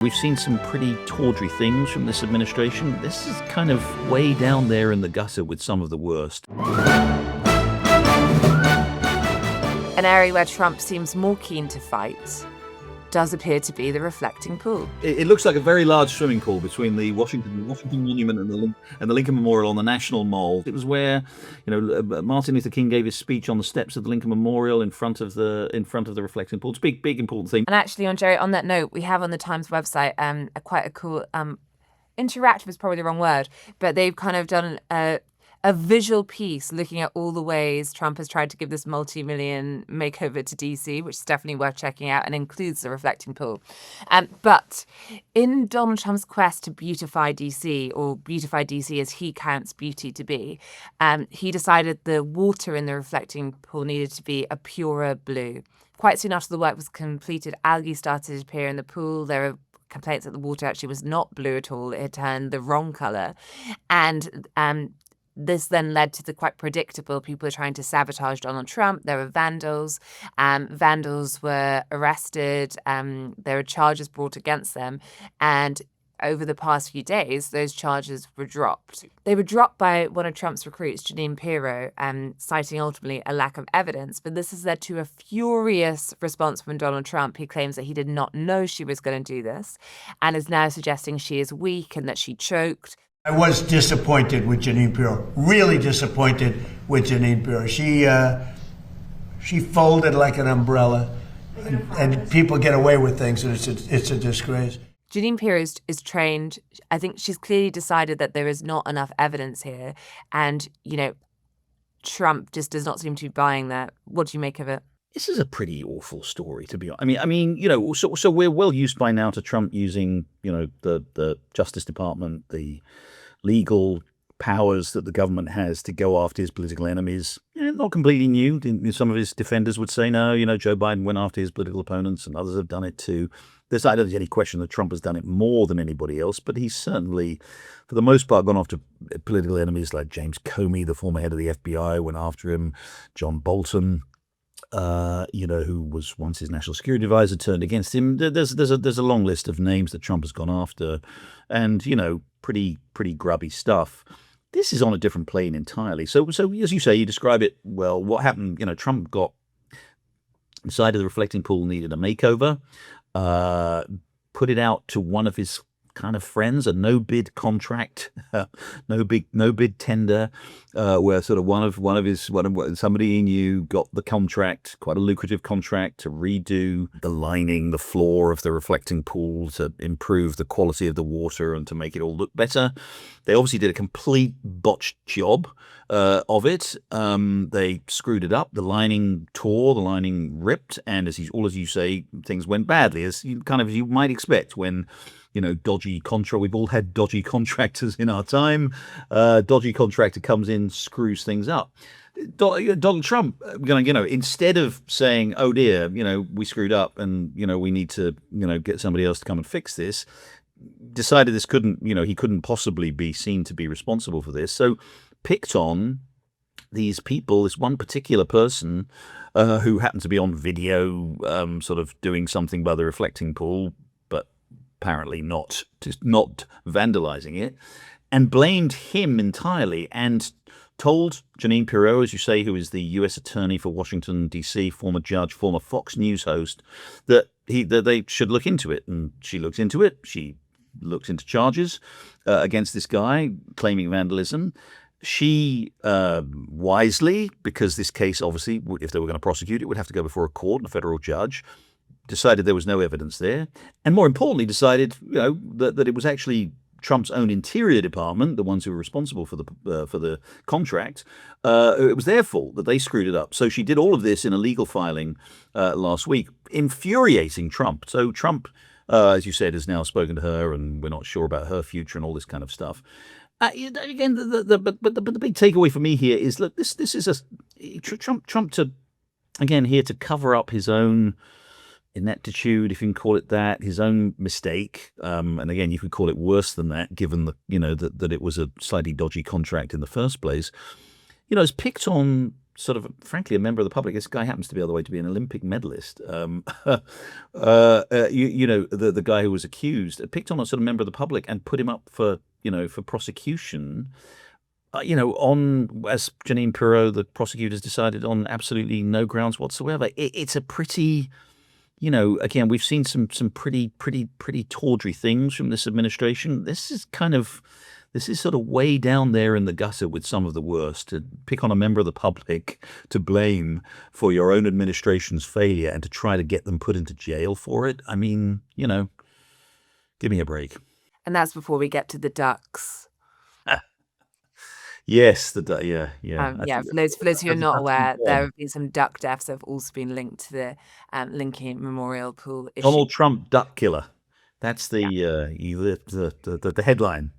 We've seen some pretty tawdry things from this administration. This is kind of way down there in the gutter with some of the worst. An area where Trump seems more keen to fight does appear to be the reflecting pool. It looks like a very large swimming pool between the Washington Monument and the Lincoln Memorial on the National Mall. It was where, Martin Luther King gave his speech on the steps of the Lincoln Memorial in front of the reflecting pool. It's a big important thing. And actually, on that note, we have on the Times website quite a cool interactive is probably the wrong word, but they've kind of done a visual piece looking at all the ways Trump has tried to give this multi-million makeover to DC, which is definitely worth checking out and includes the reflecting pool. But in Donald Trump's quest to beautify DC, or beautify DC as he counts beauty to be, he decided the water in the reflecting pool needed to be a purer blue. Quite soon after the work was completed, algae started to appear in the pool. There were complaints that the water actually was not blue at all. It had turned the wrong colour. And this then led to the quite predictable people are trying to sabotage Donald Trump. There were vandals. Vandals were arrested. There were charges brought against them. And over the past few days, those charges were dropped. They were dropped by one of Trump's recruits, Jeanine Pirro, citing ultimately a lack of evidence. But this has led to a furious response from Donald Trump. He claims that he did not know she was going to do this and is now suggesting she is weak and that she choked. I was disappointed with Jeanine Pirro, really disappointed with Jeanine Pirro. She folded like an umbrella, and people get away with things, and it's a disgrace. Jeanine Pirro is trained. I think she's clearly decided that there is not enough evidence here, and, Trump just does not seem to be buying that. What do you make of it? This is a pretty awful story, to be honest. So we're well used by now to Trump using, the Justice Department, the legal powers that the government has to go after his political enemies. Not completely new. Some of his defenders would say, no, Joe Biden went after his political opponents and others have done it too. I don't think there's any question that Trump has done it more than anybody else, but he's certainly, for the most part, gone after political enemies like James Comey, the former head of the FBI, went after him, John Bolton, who was once his national security advisor, turned against him. There's a long list of names that Trump has gone after, and pretty grubby stuff. This is on a different plane entirely. So as you say, you describe it well. What happened? Trump decided the reflecting pool needed a makeover. Put it out to one of his kind of friends, a no bid contract, no bid tender, where sort of somebody he knew got the contract, quite a lucrative contract, to redo the lining, the floor of the reflecting pool, to improve the quality of the water and to make it all look better. They obviously did a complete botched job of it. They screwed it up. The lining tore, the lining ripped, and as you say, things went badly, as you might expect when we've all had dodgy contractors in our time. Dodgy contractor comes in, screws things up. Donald Trump, instead of saying, oh dear, we screwed up and, we need to, get somebody else to come and fix this, decided he couldn't possibly be seen to be responsible for this. So picked on these people, this one particular person who happened to be on video sort of doing something by the reflecting pool, apparently not vandalizing it, and blamed him entirely and told Jeanine Pirro, as you say, who is the U.S. attorney for Washington, D.C., former judge, former Fox News host, that they should look into it. And she looks into it. She looks into charges against this guy claiming vandalism. She wisely, because this case, obviously, if they were going to prosecute it, would have to go before a court and a federal judge, decided there was no evidence there, and more importantly, decided that it was actually Trump's own Interior Department, the ones who were responsible for the contract. It was their fault that they screwed it up. So she did all of this in a legal filing last week, infuriating Trump. So Trump, as you said, has now spoken to her, and we're not sure about her future and all this kind of stuff. Again, the big takeaway for me here is, look, this is Trump here to cover up his own ineptitude, if you can call it that, his own mistake. And again, you could call it worse than that, given that it was a slightly dodgy contract in the first place. Has picked on sort of, frankly, a member of the public. This guy happens to be, by the way, to be an Olympic medalist. The guy who was accused picked on a sort of member of the public and put him up for prosecution. On, as Jeanine Pirro, the prosecutors decided, on absolutely no grounds whatsoever. It's a pretty, again, we've seen some pretty tawdry things from this administration. This is sort of way down there in the gutter with some of the worst. To pick on a member of the public to blame for your own administration's failure and to try to get them put into jail for it. I mean, give me a break. And that's before we get to the ducks. Yes, yeah. For those who are not aware, there have been some duck deaths that have also been linked to the Lincoln Memorial Pool issue. Donald Trump duck killer. That's the headline.